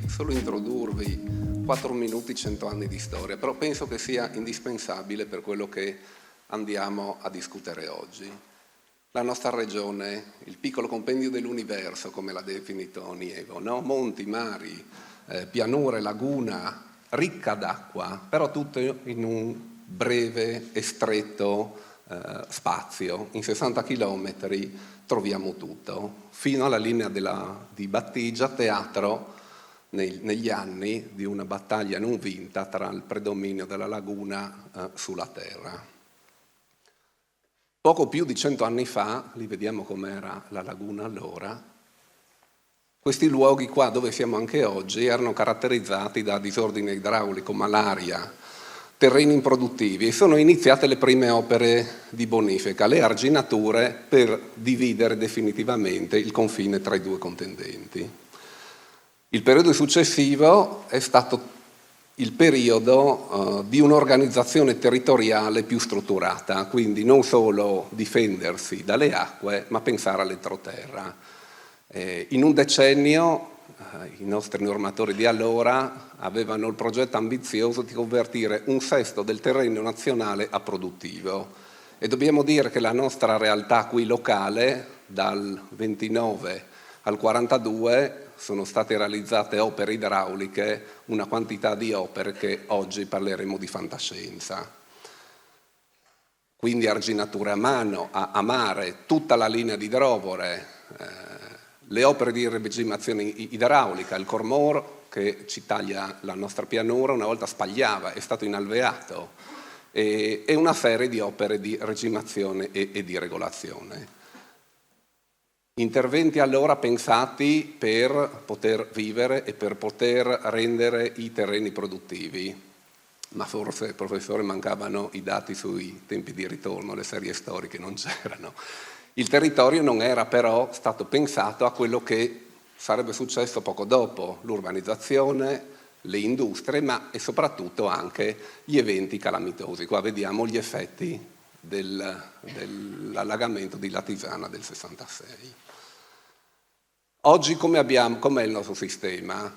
solo introdurvi 4 minuti, 100 anni di storia, però penso che sia indispensabile per quello che andiamo a discutere oggi. La nostra regione, il piccolo compendio dell'universo, come l'ha definito Nievo, no? Monti, mari, pianure, laguna, ricca d'acqua, però tutto in un breve e stretto spazio. In 60 chilometri troviamo tutto, fino alla linea di battigia, teatro negli anni di una battaglia non vinta tra il predominio della laguna sulla terra. Poco più di 100 anni fa, lì vediamo com'era la laguna allora, questi luoghi qua dove siamo anche oggi erano caratterizzati da disordine idraulico, malaria, terreni improduttivi, e sono iniziate le prime opere di bonifica, le arginature, per dividere definitivamente il confine tra i due contendenti. Il periodo successivo è stato il periodo di un'organizzazione territoriale più strutturata, quindi non solo difendersi dalle acque, ma pensare all'entroterra. In un decennio i nostri normatori di allora avevano il progetto ambizioso di convertire 1/6 del terreno nazionale a produttivo, e dobbiamo dire che la nostra realtà qui locale, dal 29 al 42, sono state realizzate opere idrauliche, una quantità di opere che oggi parleremo di fantascienza. Quindi arginature a mano, a mare, tutta la linea di idrovore, le opere di riregimazione idraulica, il Cormor che ci taglia la nostra pianura, una volta spagliava, è stato inalveato, e una serie di opere di regimazione e di regolazione. Interventi allora pensati per poter vivere e per poter rendere i terreni produttivi, ma forse, professore, mancavano i dati sui tempi di ritorno, le serie storiche non c'erano. Il territorio non era però stato pensato a quello che sarebbe successo poco dopo, l'urbanizzazione, le industrie, ma e soprattutto anche gli eventi calamitosi. Qua vediamo gli effetti dell'allagamento di Latisana del 66. Oggi com'è il nostro sistema?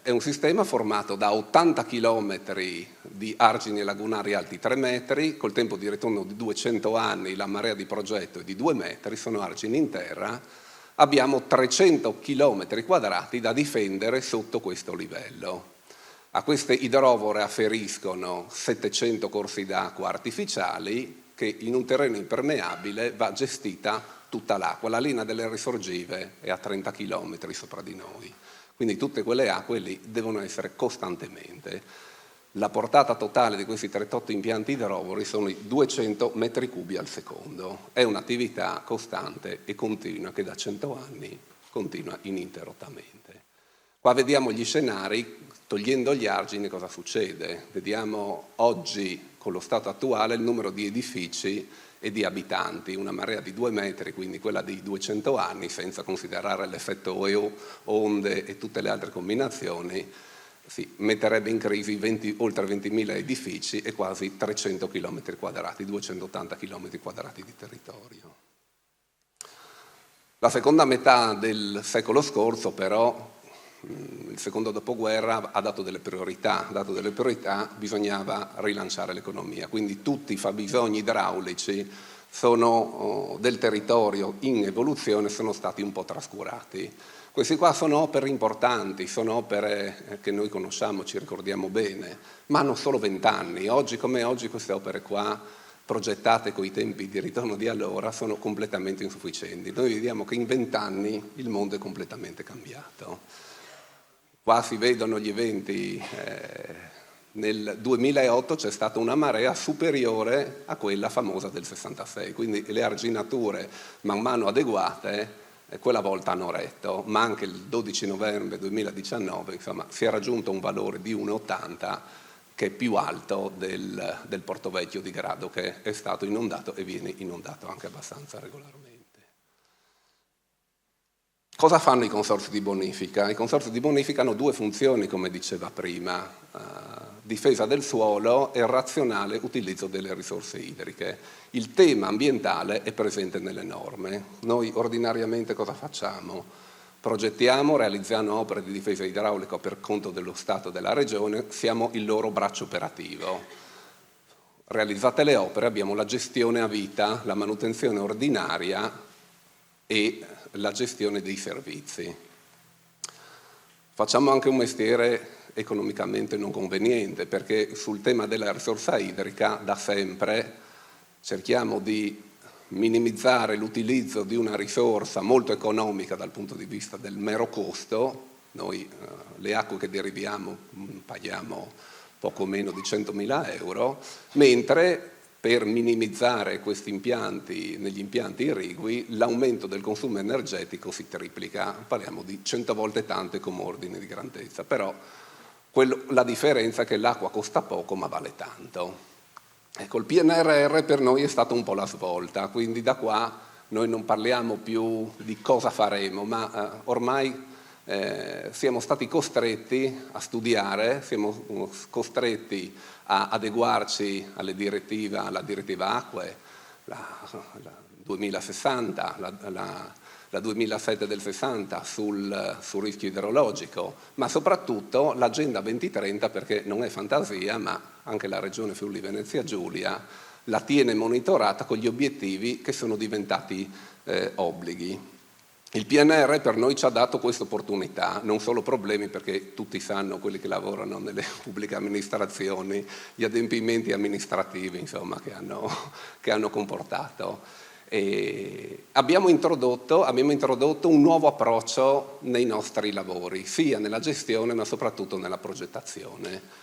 È un sistema formato da 80 chilometri di argini lagunari alti 3 metri, col tempo di ritorno di 200 anni, la marea di progetto è di 2 metri, sono argini in terra, abbiamo 300 chilometri quadrati da difendere sotto questo livello. A queste idrovore afferiscono 700 corsi d'acqua artificiali che in un terreno impermeabile va gestita tutta l'acqua. La linea delle risorgive è a 30 km sopra di noi, quindi tutte quelle acque lì devono essere costantemente. La portata totale di questi 38 impianti idrovori sono i 200 metri cubi al secondo. È un'attività costante e continua che da 100 anni continua ininterrottamente. Qua vediamo gli scenari, togliendo gli argini cosa succede. Vediamo oggi, con lo stato attuale, il numero di edifici e di abitanti, una marea di 2 metri, quindi quella di 200 anni, senza considerare l'effetto onde e tutte le altre combinazioni, metterebbe in crisi oltre 20.000 edifici e quasi 300 km quadrati, 280 km quadrati di territorio. La seconda metà del secolo scorso, però, il secondo dopoguerra ha dato delle priorità, bisognava rilanciare l'economia, quindi tutti i fabbisogni idraulici del territorio in evoluzione sono stati un po' trascurati. Questi qua sono opere importanti, sono opere che noi conosciamo, ci ricordiamo bene, ma hanno solo 20 anni. Oggi come oggi queste opere qua, progettate coi tempi di ritorno di allora, sono completamente insufficienti. Noi vediamo che in 20 anni il mondo è completamente cambiato. Qua si vedono gli eventi, nel 2008 c'è stata una marea superiore a quella famosa del 66, quindi le arginature man mano adeguate quella volta hanno retto, ma anche il 12 novembre 2019 insomma, si è raggiunto un valore di 1,80 che è più alto del Portovecchio di Grado, che è stato inondato e viene inondato anche abbastanza regolarmente. Cosa fanno i consorzi di bonifica? I consorzi di bonifica hanno 2 funzioni, come diceva prima, difesa del suolo e razionale utilizzo delle risorse idriche. Il tema ambientale è presente nelle norme. Noi ordinariamente cosa facciamo? progettiamo, realizziamo opere di difesa idraulica per conto dello Stato e della Regione, siamo il loro braccio operativo. Realizzate le opere abbiamo la gestione a vita, la manutenzione ordinaria e la gestione dei servizi. Facciamo anche un mestiere economicamente non conveniente, perché sul tema della risorsa idrica da sempre cerchiamo di minimizzare l'utilizzo di una risorsa molto economica dal punto di vista del mero costo. Noi le acque che deriviamo paghiamo poco meno di 100.000 euro, mentre per minimizzare questi impianti, negli impianti irrigui, l'aumento del consumo energetico si triplica, parliamo di 100 volte tante come ordine di grandezza, però la differenza è che l'acqua costa poco ma vale tanto. Ecco, il PNRR per noi è stata un po' la svolta, quindi da qua noi non parliamo più di cosa faremo, ma ormai siamo stati costretti a studiare, siamo costretti a adeguarci alla direttiva acque, la 2060, la 2007 del 60 sul rischio idrologico, ma soprattutto l'Agenda 2030, perché non è fantasia, ma anche la Regione Friuli Venezia Giulia la tiene monitorata con gli obiettivi che sono diventati obblighi. Il PNR per noi ci ha dato questa opportunità, non solo problemi, perché tutti sanno, quelli che lavorano nelle pubbliche amministrazioni, gli adempimenti amministrativi insomma, che hanno comportato. Abbiamo introdotto un nuovo approccio nei nostri lavori, sia nella gestione ma soprattutto nella progettazione.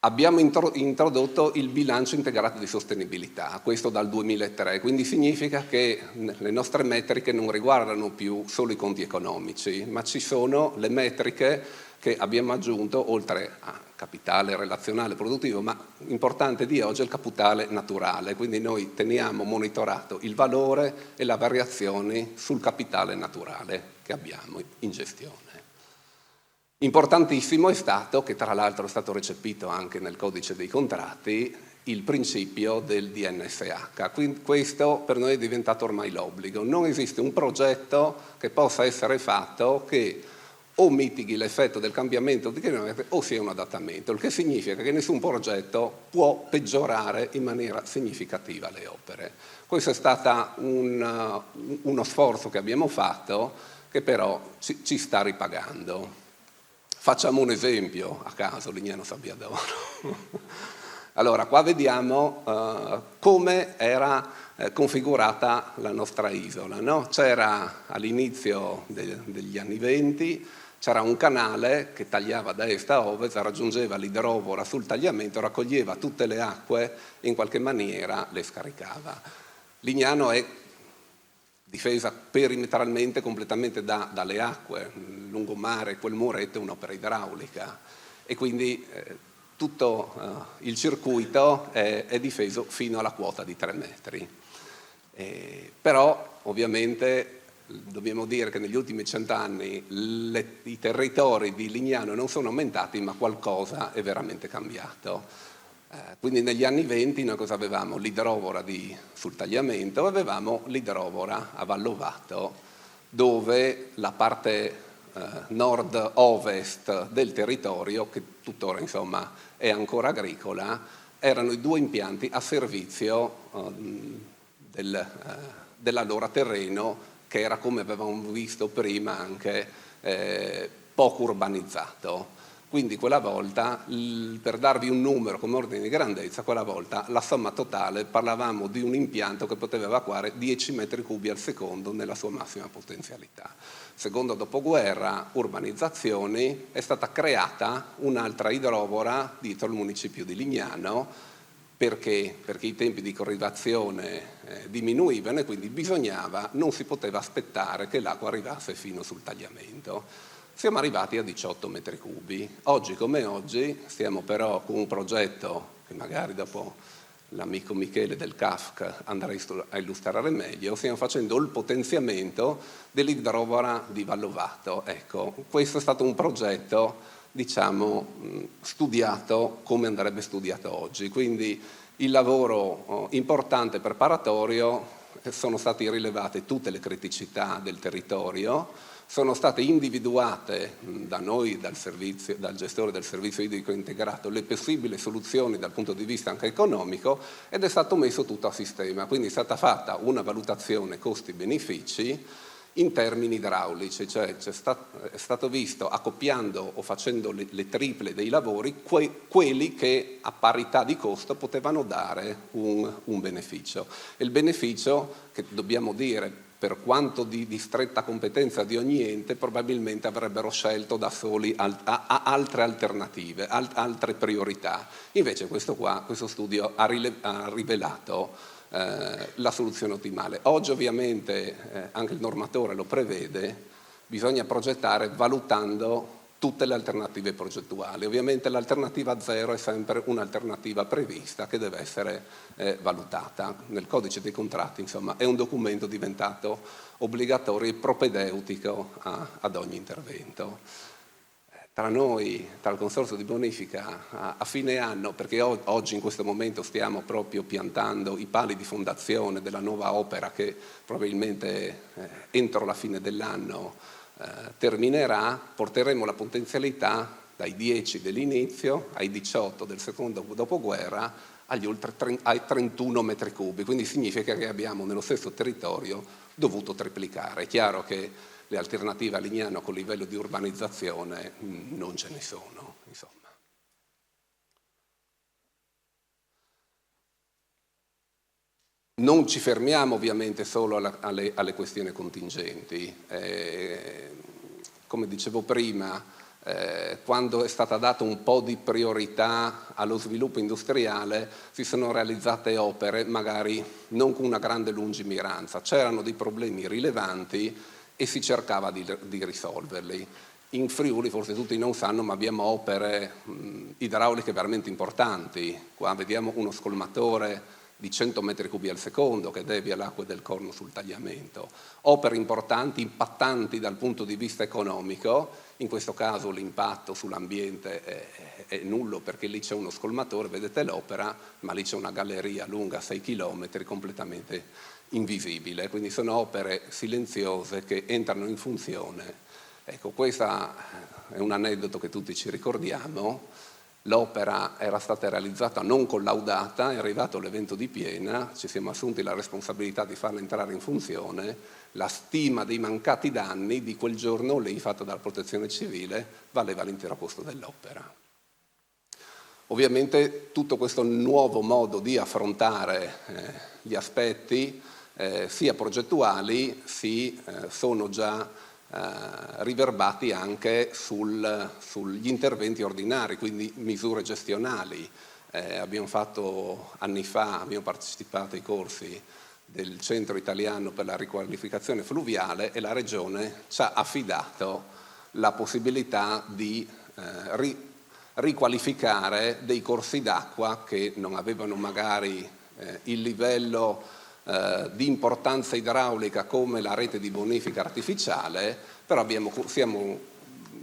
Abbiamo introdotto il bilancio integrato di sostenibilità, questo dal 2003, quindi significa che le nostre metriche non riguardano più solo i conti economici, ma ci sono le metriche che abbiamo aggiunto, oltre a capitale relazionale produttivo, ma importante di oggi è il capitale naturale, quindi noi teniamo monitorato il valore e le variazioni sul capitale naturale che abbiamo in gestione. Importantissimo è stato, che tra l'altro è stato recepito anche nel codice dei contratti, il principio del DNSH. Quindi questo per noi è diventato ormai l'obbligo. Non esiste un progetto che possa essere fatto che o mitighi l'effetto del cambiamento di clima o sia un adattamento, il che significa che nessun progetto può peggiorare in maniera significativa le opere. Questo è stato uno sforzo che abbiamo fatto che però ci sta ripagando. Facciamo un esempio a caso, Lignano Sabbiadoro. Allora, qua vediamo come era configurata la nostra isola, no? C'era all'inizio degli anni 20, c'era un canale che tagliava da est a ovest, raggiungeva l'idrovora sul tagliamento, raccoglieva tutte le acque e in qualche maniera le scaricava. Lignano è difesa perimetralmente completamente dalle acque, il lungomare, quel muretto è un'opera idraulica e quindi tutto il circuito è difeso fino alla quota di 3 metri. Però ovviamente dobbiamo dire che negli ultimi 100 anni i territori di Lignano non sono aumentati, ma qualcosa è veramente cambiato. Quindi negli anni 20 noi cosa avevamo? L'idrovora sul tagliamento, avevamo l'idrovora a Vallovato, dove la parte nord-ovest del territorio, che tuttora insomma è ancora agricola, erano i 2 impianti a servizio dell'allora terreno, che era, come avevamo visto prima, anche poco urbanizzato. Quindi quella volta, per darvi un numero come ordine di grandezza, quella volta la somma totale, parlavamo di un impianto che poteva evacuare 10 metri cubi al secondo nella sua massima potenzialità. Secondo dopoguerra, urbanizzazioni, è stata creata un'altra idrovora dietro il municipio di Lignano, perché i tempi di corrivazione diminuivano e quindi non si poteva aspettare che l'acqua arrivasse fino sul tagliamento. Siamo arrivati a 18 metri cubi. Oggi come oggi stiamo però con un progetto che magari dopo l'amico Michele del CAFC andrà a illustrare meglio, stiamo facendo il potenziamento dell'idrovora di Vallovato. Ecco, questo è stato un progetto, diciamo, studiato come andrebbe studiato oggi. Quindi il lavoro importante preparatorio, sono state rilevate tutte le criticità del territorio, sono state individuate da noi, dal gestore del servizio idrico integrato, le possibili soluzioni dal punto di vista anche economico ed è stato messo tutto a sistema. Quindi è stata fatta una valutazione costi-benefici in termini idraulici, cioè è stato visto, accoppiando o facendo le triple dei lavori, quelli che a parità di costo potevano dare un beneficio. E il beneficio, che dobbiamo dire, per quanto di stretta competenza di ogni ente, probabilmente avrebbero scelto da soli altre alternative, altre priorità. Invece questo studio ha rivelato la soluzione ottimale. Oggi ovviamente anche il normatore lo prevede, bisogna progettare valutando tutte le alternative progettuali. Ovviamente l'alternativa zero è sempre un'alternativa prevista che deve essere valutata. Nel codice dei contratti, insomma, è un documento diventato obbligatorio e propedeutico ad ogni intervento. Tra noi, tra il Consorzio di Bonifica, a fine anno, perché oggi in questo momento stiamo proprio piantando i pali di fondazione della nuova opera che probabilmente entro la fine dell'anno terminerà, porteremo la potenzialità dai 10 dell'inizio ai 18 del secondo dopoguerra ai 31 metri cubi, quindi significa che abbiamo nello stesso territorio dovuto triplicare. È chiaro che le alternative a Lignano con livello di urbanizzazione non ce ne sono, insomma. Non ci fermiamo ovviamente solo alle questioni contingenti. Come dicevo prima, quando è stata data un po' di priorità allo sviluppo industriale, si sono realizzate opere magari non con una grande lungimiranza. C'erano dei problemi rilevanti e si cercava di risolverli. In Friuli, forse tutti non sanno, ma abbiamo opere idrauliche veramente importanti. Qua vediamo uno scolmatore di 100 metri cubi al secondo che devia l'acqua del Corno sul tagliamento. Opere importanti, impattanti dal punto di vista economico, in questo caso l'impatto sull'ambiente è nullo perché lì c'è uno scolmatore, vedete l'opera, ma lì c'è una galleria lunga 6 km completamente invisibile, quindi sono opere silenziose che entrano in funzione. Ecco, questo è un aneddoto che tutti ci ricordiamo. L'opera era stata realizzata non collaudata, è arrivato l'evento di Piena, ci siamo assunti la responsabilità di farla entrare in funzione, la stima dei mancati danni di quel giorno lì fatta dalla Protezione Civile valeva l'intero costo dell'opera. Ovviamente tutto questo nuovo modo di affrontare gli aspetti sia progettuali sono già riverbati anche sugli interventi ordinari, quindi misure gestionali. Abbiamo fatto anni fa, abbiamo partecipato ai corsi del Centro Italiano per la riqualificazione fluviale e la Regione ci ha affidato la possibilità di riqualificare dei corsi d'acqua che non avevano magari il livello di importanza idraulica come la rete di bonifica artificiale, però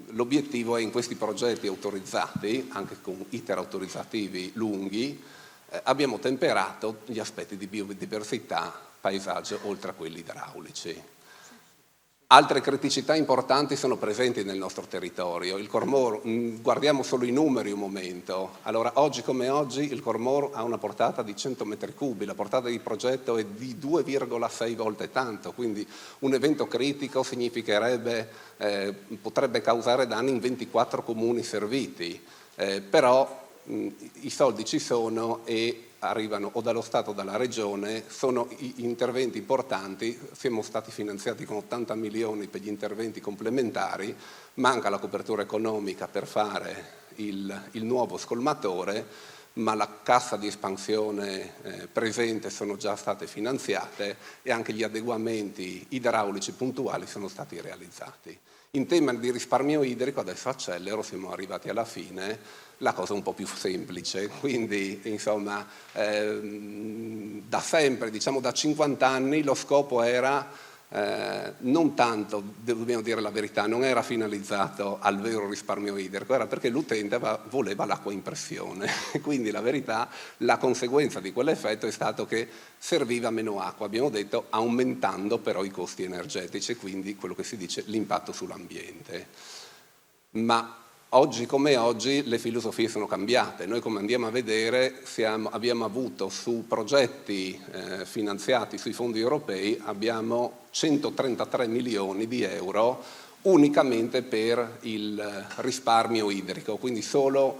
l'obiettivo è in questi progetti autorizzati, anche con iter autorizzativi lunghi, abbiamo temperato gli aspetti di biodiversità, paesaggio, oltre a quelli idraulici. Altre criticità importanti sono presenti nel nostro territorio. Il Cormoro, guardiamo solo i numeri un momento. Allora, oggi come oggi il Cormoro ha una portata di 100 metri cubi, la portata di progetto è di 2,6 volte tanto, quindi un evento critico significherebbe, potrebbe causare danni in 24 comuni serviti, però i soldi ci sono e arrivano o dallo Stato o dalla Regione, sono interventi importanti, siamo stati finanziati con 80 milioni per gli interventi complementari, manca la copertura economica per fare il nuovo scolmatore, ma la cassa di espansione presente sono già state finanziate e anche gli adeguamenti idraulici puntuali sono stati realizzati. In tema di risparmio idrico, adesso accelero, siamo arrivati alla fine, la cosa è un po' più semplice, quindi insomma da sempre, diciamo da 50 anni, lo scopo era non tanto, dobbiamo dire la verità, non era finalizzato al vero risparmio idrico, era perché l'utente voleva l'acqua in pressione. Quindi la verità, la conseguenza di quell'effetto è stato che serviva meno acqua, abbiamo detto, aumentando però i costi energetici, quindi quello che si dice l'impatto sull'ambiente. Ma oggi come oggi le filosofie sono cambiate. Noi, come andiamo a vedere, abbiamo avuto su progetti finanziati sui fondi europei, abbiamo 133 milioni di euro unicamente per il risparmio idrico, quindi solo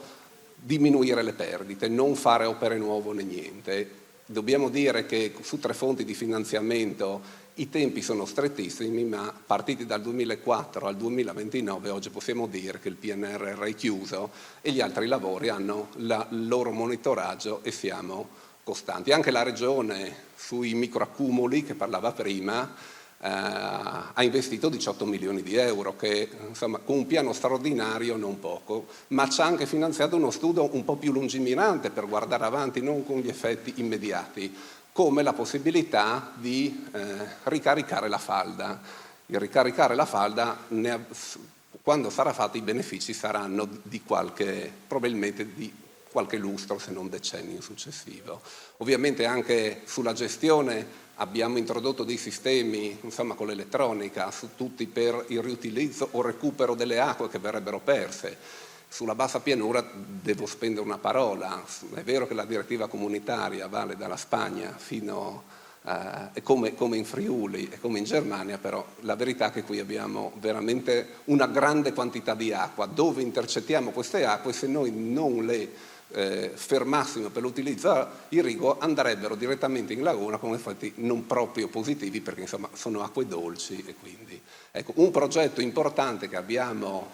diminuire le perdite, non fare opere nuove né niente. Dobbiamo dire che su 3 fonti di finanziamento i tempi sono strettissimi, ma partiti dal 2004 al 2029 oggi possiamo dire che il PNRR è chiuso e gli altri lavori hanno il loro monitoraggio e siamo costanti. Anche la Regione sui microaccumuli che parlava prima ha investito 18 milioni di euro, che insomma con un piano straordinario non poco, ma ci ha anche finanziato uno studio un po' più lungimirante per guardare avanti, non con gli effetti immediati, come la possibilità di ricaricare la falda. Il ricaricare la falda, quando sarà fatto, i benefici saranno probabilmente di qualche lustro, se non decennio successivo. Ovviamente anche sulla gestione abbiamo introdotto dei sistemi, insomma, con l'elettronica, su tutti per il riutilizzo o recupero delle acque che verrebbero perse. Sulla bassa pianura devo spendere una parola. È vero che la direttiva comunitaria vale dalla Spagna fino come in Friuli e come in Germania, però la verità è che qui abbiamo veramente una grande quantità di acqua. Dove intercettiamo queste acque, se noi non le fermassimo per l'utilizzo irriguo, andrebbero direttamente in laguna con effetti non proprio positivi, perché insomma sono acque dolci. E quindi ecco, un progetto importante che abbiamo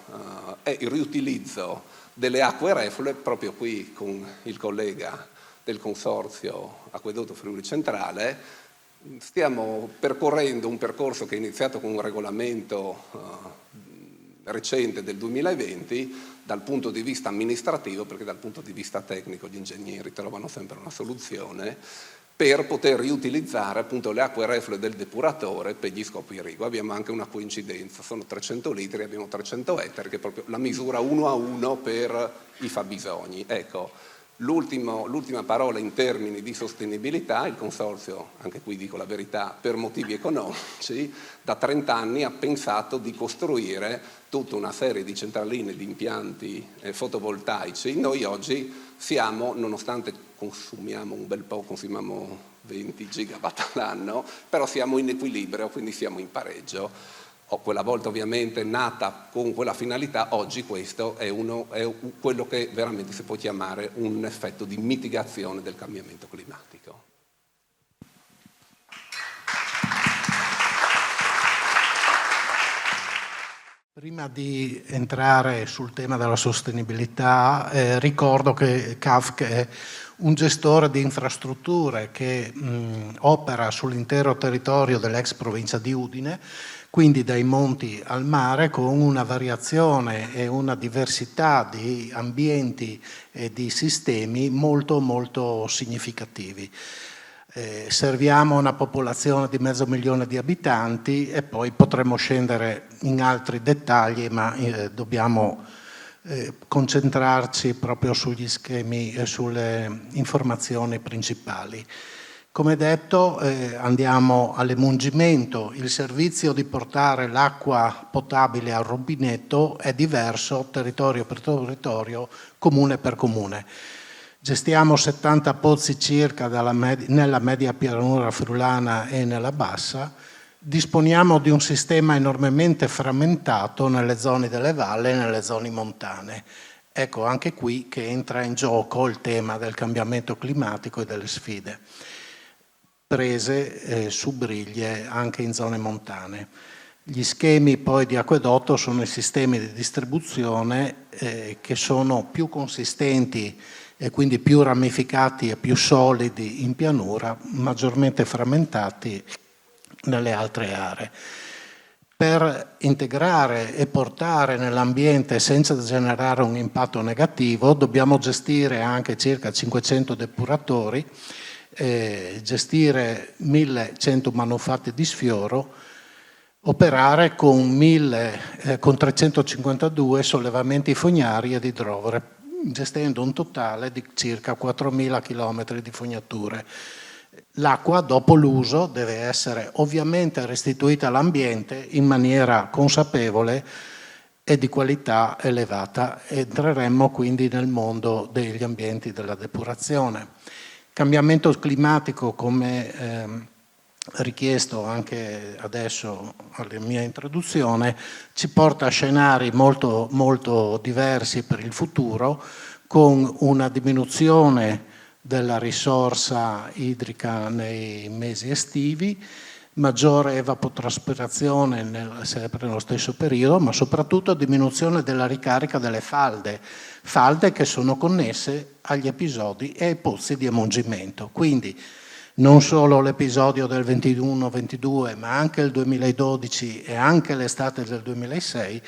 è il riutilizzo delle acque reflue, proprio qui con il collega del consorzio Acquedotto Friuli Centrale. Stiamo percorrendo un percorso che è iniziato con un regolamento recente del 2020 dal punto di vista amministrativo, perché dal punto di vista tecnico gli ingegneri trovano sempre una soluzione per poter riutilizzare appunto le acque reflue del depuratore per gli scopi irrigui. Abbiamo anche una coincidenza, sono 300 litri, abbiamo 300 ettari, che è proprio la misura 1 a 1 per i fabbisogni. Ecco, l'ultima parola in termini di sostenibilità: il consorzio, anche qui dico la verità, per motivi economici, da 30 anni ha pensato di costruire tutta una serie di centraline, di impianti fotovoltaici. Noi oggi siamo, nonostante consumiamo un bel po', consumiamo 20 gigawatt all'anno, però siamo in equilibrio, quindi siamo in pareggio. Quella volta ovviamente nata con quella finalità, oggi questo è quello che veramente si può chiamare un effetto di mitigazione del cambiamento climatico. Prima di entrare sul tema della sostenibilità, ricordo che CAFC è un gestore di infrastrutture che opera sull'intero territorio dell'ex provincia di Udine, quindi dai monti al mare, con una variazione e una diversità di ambienti e di sistemi molto molto significativi. Serviamo una popolazione di 500.000 di abitanti e poi potremo scendere in altri dettagli, ma dobbiamo concentrarci proprio sugli schemi e sulle informazioni principali. Come detto, andiamo all'emungimento. Il servizio di portare l'acqua potabile al rubinetto è diverso territorio per territorio, comune per comune. Gestiamo 70 pozzi circa nella media pianura friulana e nella bassa. Disponiamo di un sistema enormemente frammentato nelle zone delle valli e nelle zone montane. Ecco anche qui che entra in gioco il tema del cambiamento climatico e delle sfide prese su briglie anche in zone montane. Gli schemi poi di acquedotto sono i sistemi di distribuzione che sono più consistenti e quindi più ramificati e più solidi in pianura, maggiormente frammentati nelle altre aree. Per integrare e portare nell'ambiente senza generare un impatto negativo dobbiamo gestire anche circa 500 depuratori, gestire 1.100 manufatti di sfioro operare con 352 sollevamenti fognari ed idrovore, gestendo un totale di circa 4.000 km di fognature. L'acqua, dopo l'uso, deve essere ovviamente restituita all'ambiente in maniera consapevole e di qualità elevata. Entreremmo quindi nel mondo degli ambienti della depurazione. Cambiamento climatico, come richiesto anche adesso alla mia introduzione, ci porta a scenari molto, molto diversi per il futuro, con una diminuzione della risorsa idrica nei mesi estivi, maggiore evapotranspirazione sempre nello stesso periodo, ma soprattutto diminuzione della ricarica delle falde che sono connesse agli episodi e ai pozzi di emungimento. Quindi non solo l'episodio del 21-22, ma anche il 2012 e anche l'estate del 2006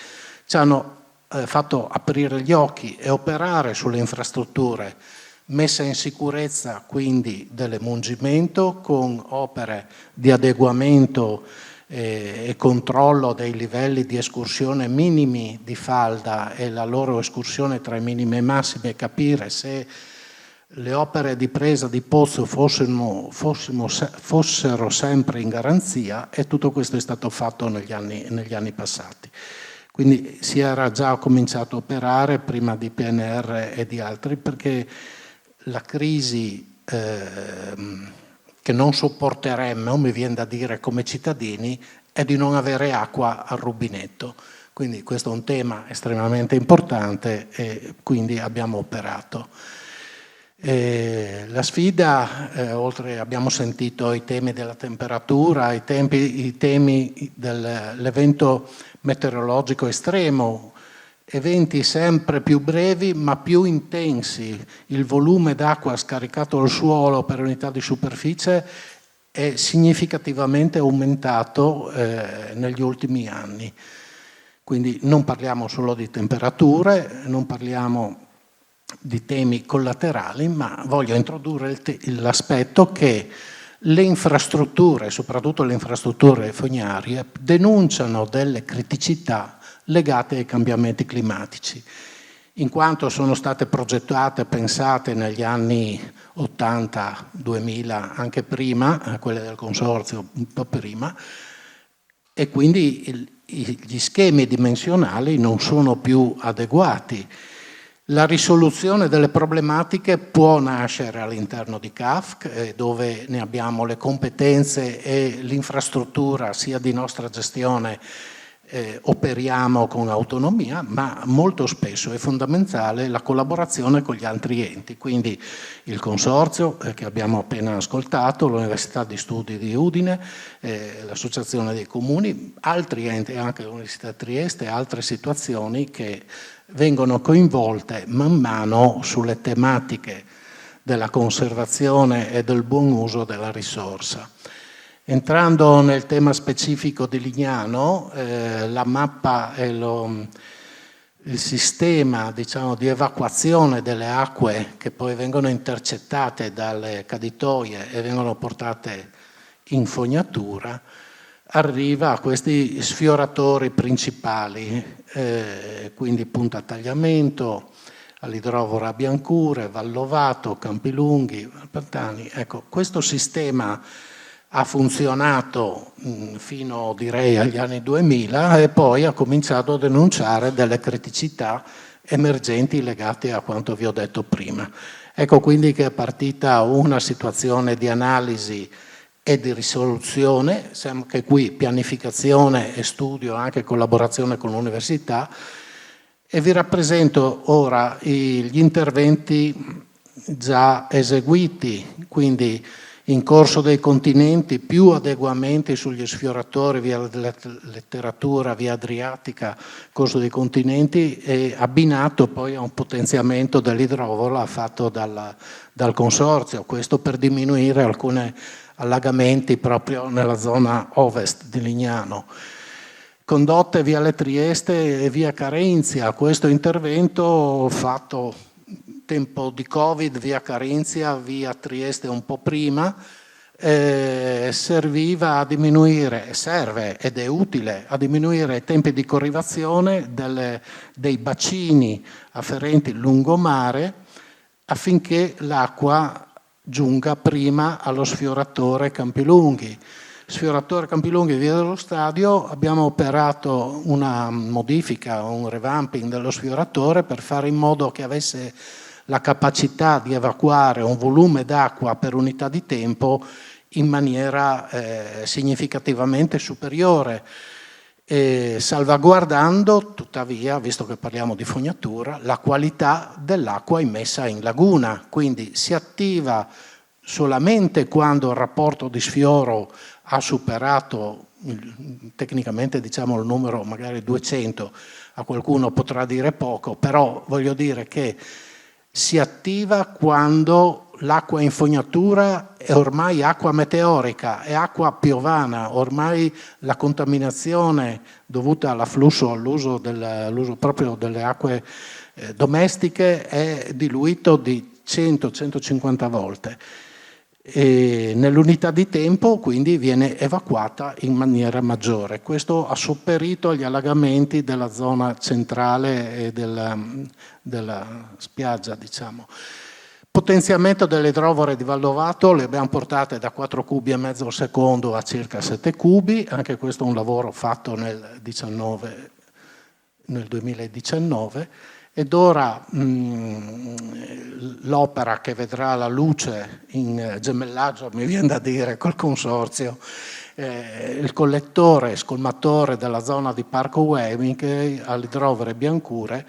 ci hanno fatto aprire gli occhi e operare sulle infrastrutture, messa in sicurezza quindi dell'emungimento con opere di adeguamento e controllo dei livelli di escursione minimi di falda e la loro escursione tra i minimi e i massimi, e capire se le opere di presa di pozzo fossero sempre in garanzia, e tutto questo è stato fatto negli anni passati. Quindi si era già cominciato a operare prima di PNR e di altri, perché la crisi che non sopporteremmo, mi viene da dire, come cittadini, è di non avere acqua al rubinetto. Quindi questo è un tema estremamente importante e quindi abbiamo operato. La sfida, oltre abbiamo sentito i temi della temperatura, i temi dell'evento meteorologico estremo, eventi sempre più brevi ma più intensi. Il volume d'acqua scaricato al suolo per unità di superficie è significativamente aumentato negli ultimi anni. Quindi non parliamo solo di temperature, non parliamo di temi collaterali, ma voglio introdurre l'aspetto che le infrastrutture, soprattutto le infrastrutture fognarie, denunciano delle criticità legate ai cambiamenti climatici, in quanto sono state progettate, pensate negli anni 80, 2000, anche prima, quelle del consorzio un po' prima, e quindi gli schemi dimensionali non sono più adeguati. La risoluzione delle problematiche può nascere all'interno di CAF, dove ne abbiamo le competenze e l'infrastruttura sia di nostra gestione, operiamo con autonomia, ma molto spesso è fondamentale la collaborazione con gli altri enti, quindi il consorzio che abbiamo appena ascoltato, l'Università di Studi di Udine, l'Associazione dei Comuni, altri enti, anche l'Università di Trieste, altre situazioni che vengono coinvolte man mano sulle tematiche della conservazione e del buon uso della risorsa. Entrando nel tema specifico di Lignano, la mappa e il sistema, diciamo, di evacuazione delle acque che poi vengono intercettate dalle caditoie e vengono portate in fognatura, arriva a questi sfioratori principali, quindi Punta Tagliamento, all'idrovoro a Biancure, Vallovato, Campilunghi, Valpertani. Ecco, questo sistema ha funzionato fino, direi, agli anni 2000 e poi ha cominciato a denunciare delle criticità emergenti legate a quanto vi ho detto prima. Ecco quindi che è partita una situazione di analisi e di risoluzione, anche qui pianificazione e studio, anche collaborazione con l'università, e vi rappresento ora gli interventi già eseguiti, quindi in corso dei continenti, più adeguamenti sugli sfioratori via letteratura, via Adriatica, corso dei continenti, e abbinato poi a un potenziamento dell'idrovoro fatto dal consorzio, questo per diminuire alcuni allagamenti proprio nella zona ovest di Lignano. Condotte via le Trieste e via Carenzia, questo intervento fatto tempo di Covid, via Carinzia, via Trieste un po' prima, serviva a diminuire, serve ed è utile a diminuire i tempi di corrivazione dei bacini afferenti il lungomare, affinché l'acqua giunga prima allo sfioratore Campilunghi. Sfioratore Campilunghi via dello stadio, abbiamo operato una modifica, un revamping dello sfioratore per fare in modo che avesse la capacità di evacuare un volume d'acqua per unità di tempo in maniera significativamente superiore, salvaguardando tuttavia, visto che parliamo di fognatura, la qualità dell'acqua immessa in laguna. Quindi si attiva solamente quando il rapporto di sfioro ha superato tecnicamente, diciamo, il numero magari 200. A qualcuno potrà dire poco, però voglio dire che si attiva quando l'acqua in fognatura è ormai acqua meteorica, è acqua piovana, ormai la contaminazione dovuta all'afflusso, all'uso proprio delle acque domestiche è diluito di 100-150 volte. E nell'unità di tempo quindi viene evacuata in maniera maggiore. Questo ha sopperito agli allagamenti della zona centrale e della spiaggia, diciamo. Potenziamento delle idrovore di Valdovato, le abbiamo portate da 4,5 cubi al secondo a circa 7 cubi, anche questo è un lavoro fatto nel 2019. Ed ora l'opera che vedrà la luce in gemellaggio, mi viene da dire, col consorzio, il collettore scolmatore della zona di Parco Weaving all'idrovere Biancure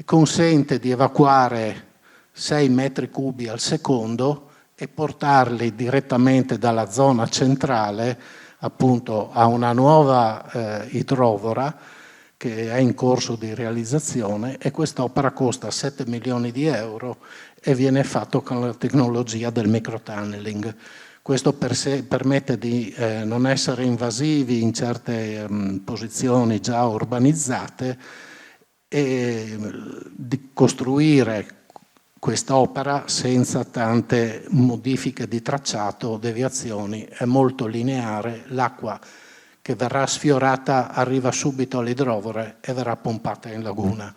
consente di evacuare 6 metri cubi al secondo e portarli direttamente dalla zona centrale appunto a una nuova idrovora che è in corso di realizzazione, e quest'opera costa 7 milioni di euro e viene fatto con la tecnologia del microtunneling. Questo permette di non essere invasivi in certe posizioni già urbanizzate e di costruire quest'opera senza tante modifiche di tracciato o deviazioni. È molto lineare, l'acqua che verrà sfiorata arriva subito all'idrovore e verrà pompata in laguna.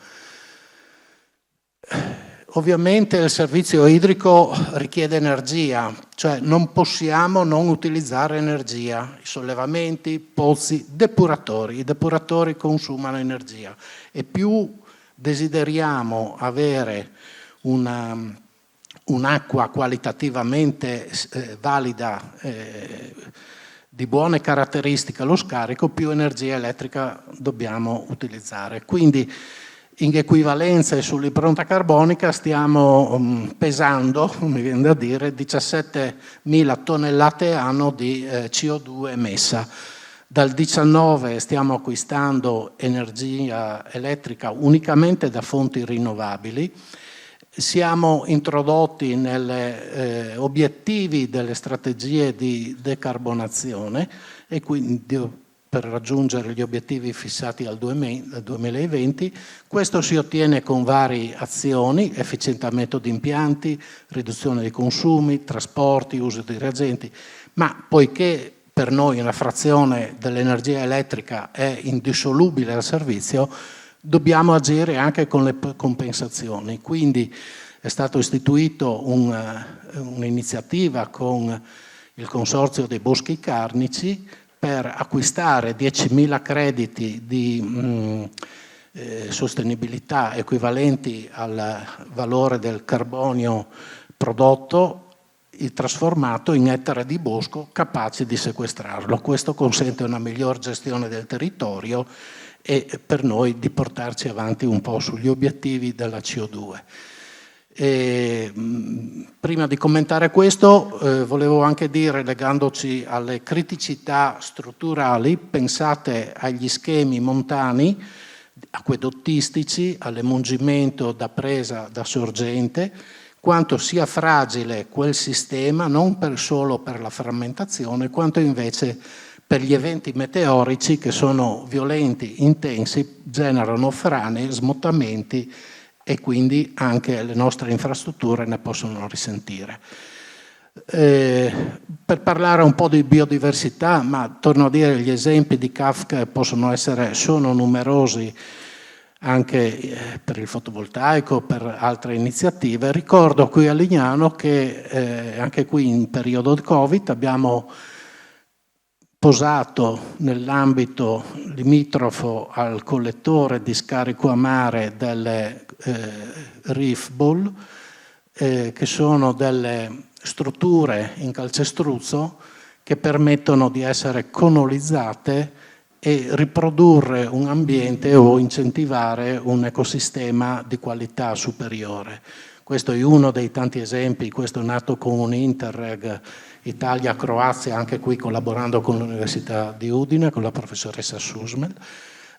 Ovviamente il servizio idrico richiede energia, cioè non possiamo non utilizzare energia. I sollevamenti, pozzi, depuratori. I depuratori consumano energia e più desideriamo avere un'acqua qualitativamente valida, di buone caratteristiche allo scarico, più energia elettrica dobbiamo utilizzare. Quindi in equivalenza e sull'impronta carbonica stiamo pesando, mi viene da dire, 17.000 tonnellate anno di CO2 emessa. Dal 2019 stiamo acquistando energia elettrica unicamente da fonti rinnovabili. Siamo introdotti negli obiettivi delle strategie di decarbonazione e quindi per raggiungere gli obiettivi fissati al 2020. Questo si ottiene con varie azioni: efficientamento di impianti, riduzione dei consumi, trasporti, uso di reagenti, ma poiché per noi una frazione dell'energia elettrica è indissolubile dal servizio, dobbiamo agire anche con le compensazioni. Quindi è stato istituito un'iniziativa con il Consorzio dei Boschi Carnici per acquistare 10.000 crediti di sostenibilità equivalenti al valore del carbonio prodotto, trasformato in ettari di bosco capaci di sequestrarlo. Questo consente una miglior gestione del territorio e per noi di portarci avanti un po' sugli obiettivi della CO2. Prima di commentare questo volevo anche dire, legandoci alle criticità strutturali, pensate agli schemi montani acquedottistici, all'emungimento da presa da sorgente, quanto sia fragile quel sistema non solo per la frammentazione, quanto invece per gli eventi meteorici che sono violenti, intensi, generano frane, smottamenti e quindi anche le nostre infrastrutture ne possono risentire. Per parlare un po' di biodiversità, ma torno a dire gli esempi di Kafka sono numerosi anche per il fotovoltaico, per altre iniziative. Ricordo qui a Lignano che anche qui in periodo di Covid abbiamo posato nell'ambito limitrofo al collettore di scarico a mare delle reef ball, che sono delle strutture in calcestruzzo che permettono di essere colonizzate e riprodurre un ambiente o incentivare un ecosistema di qualità superiore. Questo è uno dei tanti esempi, questo è nato con un Interreg Italia-Croazia, anche qui collaborando con l'Università di Udine, con la professoressa Susmel.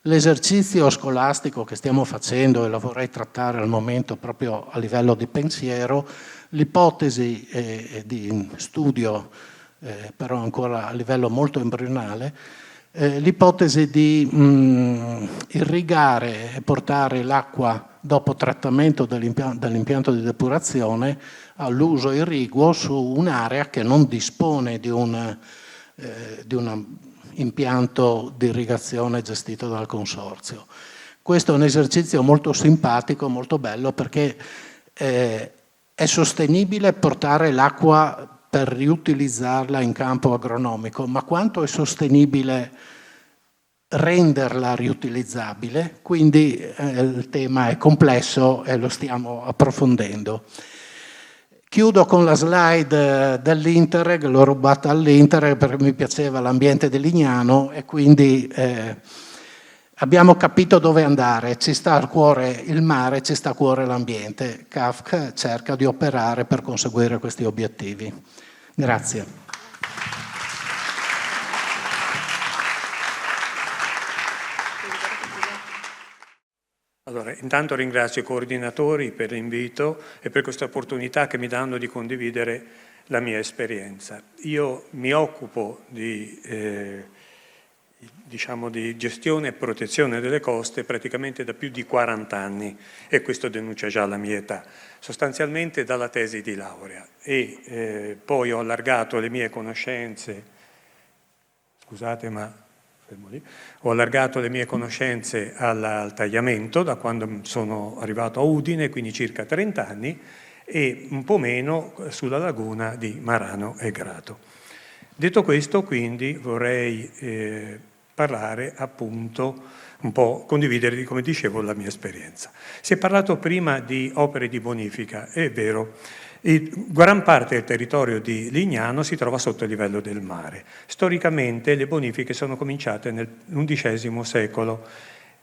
L'esercizio scolastico che stiamo facendo, e lo vorrei trattare al momento proprio a livello di pensiero, l'ipotesi di studio, però ancora a livello molto embrionale, l'ipotesi di irrigare e portare l'acqua dopo trattamento dall'impianto di depurazione all'uso irriguo su un'area che non dispone di un impianto di irrigazione gestito dal consorzio. Questo è un esercizio molto simpatico, molto bello, perché è sostenibile portare l'acqua per riutilizzarla in campo agronomico, ma quanto è sostenibile renderla riutilizzabile? Quindi il tema è complesso e lo stiamo approfondendo. Chiudo con la slide dell'Interreg, l'ho rubata all'Interreg perché mi piaceva l'ambiente di Lignano e quindi abbiamo capito dove andare. Ci sta a cuore il mare, ci sta a cuore l'ambiente. Kafka cerca di operare per conseguire questi obiettivi. Grazie. Allora, intanto ringrazio i coordinatori per l'invito e per questa opportunità che mi danno di condividere la mia esperienza. Io mi occupo di gestione e protezione delle coste praticamente da più di 40 anni e questo denuncia già la mia età, sostanzialmente dalla tesi di laurea e poi ho allargato le mie conoscenze, scusate ma fermo lì, ho allargato le mie conoscenze al tagliamento da quando sono arrivato a Udine, quindi circa 30 anni, e un po' meno sulla laguna di Marano e Grado. Detto questo, quindi, vorrei parlare appunto un po', condividere, come dicevo, la mia esperienza. Si è parlato prima di opere di bonifica, è vero. Gran parte del territorio di Lignano si trova sotto il livello del mare. Storicamente le bonifiche sono cominciate nell'XI secolo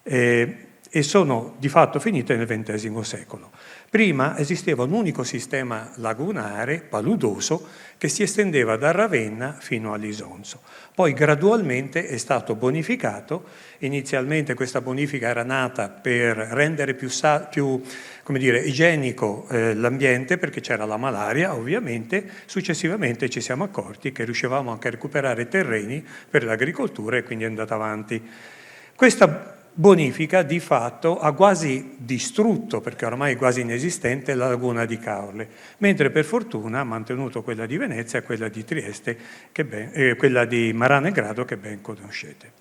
e sono di fatto finite nel XX secolo. Prima esisteva un unico sistema lagunare paludoso che si estendeva da Ravenna fino all'Isonzo. Poi gradualmente è stato bonificato. Inizialmente questa bonifica era nata per rendere più igienico l'ambiente, perché c'era la malaria ovviamente. Successivamente ci siamo accorti che riuscivamo anche a recuperare terreni per l'agricoltura e quindi è andata avanti. Questa bonifica di fatto ha quasi distrutto, perché ormai è quasi inesistente, la laguna di Caorle, mentre per fortuna ha mantenuto quella di Venezia e quella di Trieste, quella di Marano e Grado che ben conoscete.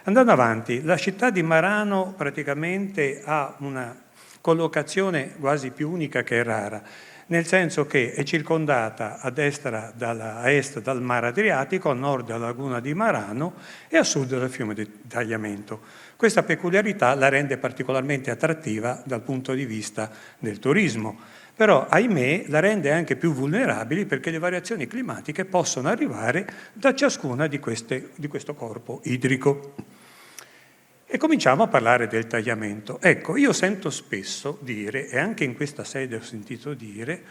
Andando avanti, la città di Marano praticamente ha una collocazione quasi più unica che rara, nel senso che è circondata a est dal mare Adriatico, a nord dalla laguna di Marano e a sud dal fiume di Tagliamento. Questa peculiarità la rende particolarmente attrattiva dal punto di vista del turismo, però ahimè la rende anche più vulnerabile perché le variazioni climatiche possono arrivare da ciascuna di questo corpo idrico. E cominciamo a parlare del tagliamento. Ecco, io sento spesso dire, e anche in questa sede ho sentito dire,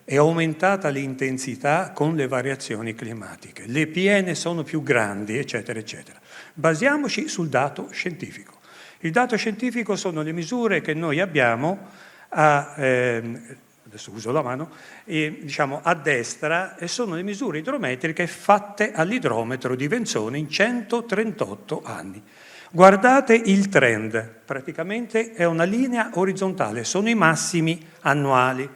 è aumentata l'intensità con le variazioni climatiche, le piene sono più grandi, eccetera, eccetera. Basiamoci sul dato scientifico. Il dato scientifico sono le misure che noi abbiamo adesso uso la mano, a destra, e sono le misure idrometriche fatte all'idrometro di Venzone in 138 anni. Guardate il trend, praticamente è una linea orizzontale, sono i massimi annuali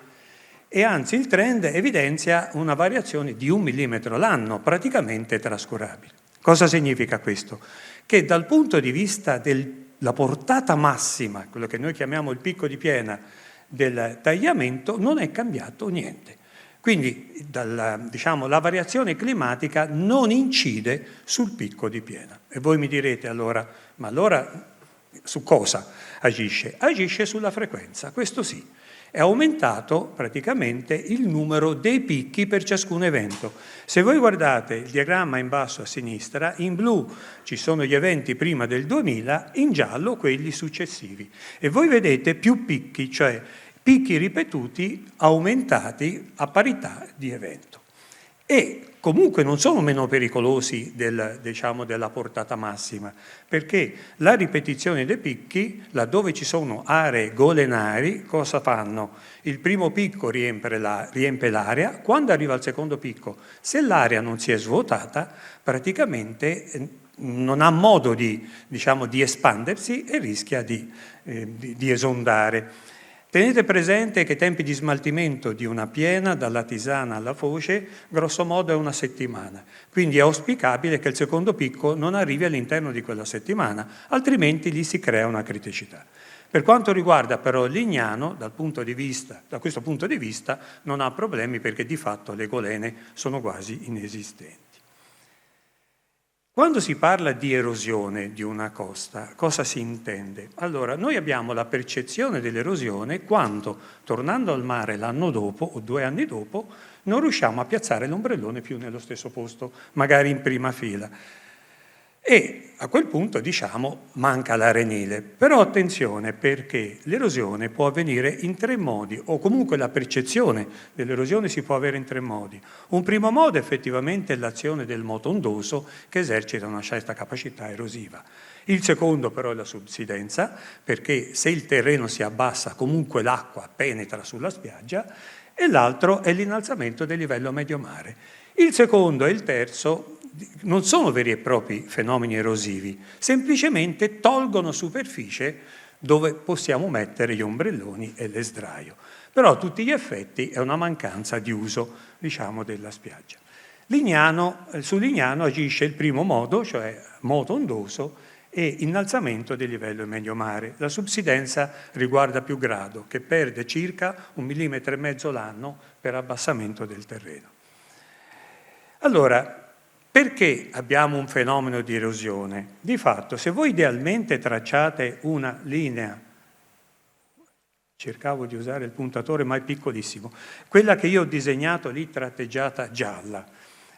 e anzi il trend evidenzia una variazione di 1 millimetro l'anno, praticamente trascurabile. Cosa significa questo? Che dal punto di vista della portata massima, quello che noi chiamiamo il picco di piena del tagliamento, non è cambiato niente. Quindi la variazione climatica non incide sul picco di piena. E voi mi direte allora, ma allora su cosa agisce? Agisce sulla frequenza, questo sì. È aumentato praticamente il numero dei picchi per ciascun evento. Se voi guardate il diagramma in basso a sinistra, in blu ci sono gli eventi prima del 2000, in giallo quelli successivi. E voi vedete più picchi, cioè picchi ripetuti aumentati a parità di evento. E comunque non sono meno pericolosi della portata massima, perché la ripetizione dei picchi, laddove ci sono aree golenari, cosa fanno? Il primo picco riempie l'area, quando arriva al secondo picco, se l'area non si è svuotata, praticamente non ha modo di espandersi e rischia di esondare. Tenete presente che i tempi di smaltimento di una piena, dalla tisana alla foce, grosso modo è 1 settimana. Quindi è auspicabile che il secondo picco non arrivi all'interno di quella settimana, altrimenti gli si crea una criticità. Per quanto riguarda però Lignano, da questo punto di vista, non ha problemi perché di fatto le golene sono quasi inesistenti. Quando si parla di erosione di una costa, cosa si intende? Allora, noi abbiamo la percezione dell'erosione quando, tornando al mare l'anno dopo o 2 anni dopo, non riusciamo a piazzare l'ombrellone più nello stesso posto, magari in prima fila. E a quel punto diciamo manca l'arenile. Però attenzione, perché l'erosione può avvenire in 3 modi, o comunque la percezione dell'erosione si può avere in 3 modi. Un primo modo effettivamente è l'azione del moto ondoso che esercita una certa capacità erosiva. Il secondo però è la subsidenza, perché se il terreno si abbassa comunque l'acqua penetra sulla spiaggia, e l'altro è l'innalzamento del livello medio mare. Il secondo e il terzo non sono veri e propri fenomeni erosivi, semplicemente tolgono superficie dove possiamo mettere gli ombrelloni e le sdraio. Però a tutti gli effetti è una mancanza di uso, della spiaggia. Su Lignano agisce il primo modo, cioè moto ondoso e innalzamento del livello medio mare. La subsidenza riguarda più grado, che perde circa 1,5 millimetri l'anno per abbassamento del terreno. Allora, perché abbiamo un fenomeno di erosione? Di fatto, se voi idealmente tracciate una linea, cercavo di usare il puntatore ma è piccolissimo, quella che io ho disegnato lì tratteggiata gialla,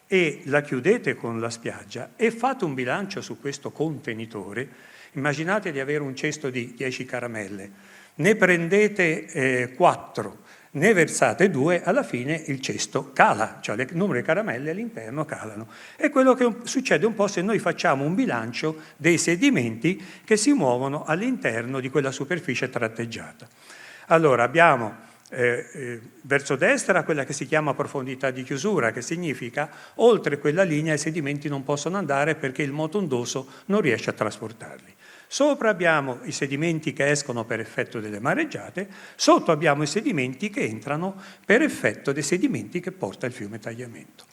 e la chiudete con la spiaggia e fate un bilancio su questo contenitore, immaginate di avere un cesto di 10 caramelle, ne prendete 4, ne versate 2, alla fine il cesto cala, cioè il numero di caramelle all'interno calano. È quello che succede un po' se noi facciamo un bilancio dei sedimenti che si muovono all'interno di quella superficie tratteggiata. Allora abbiamo verso destra quella che si chiama profondità di chiusura, che significa oltre quella linea i sedimenti non possono andare perché il moto ondoso non riesce a trasportarli. Sopra abbiamo i sedimenti che escono per effetto delle mareggiate, sotto abbiamo i sedimenti che entrano per effetto dei sedimenti che porta il fiume Tagliamento.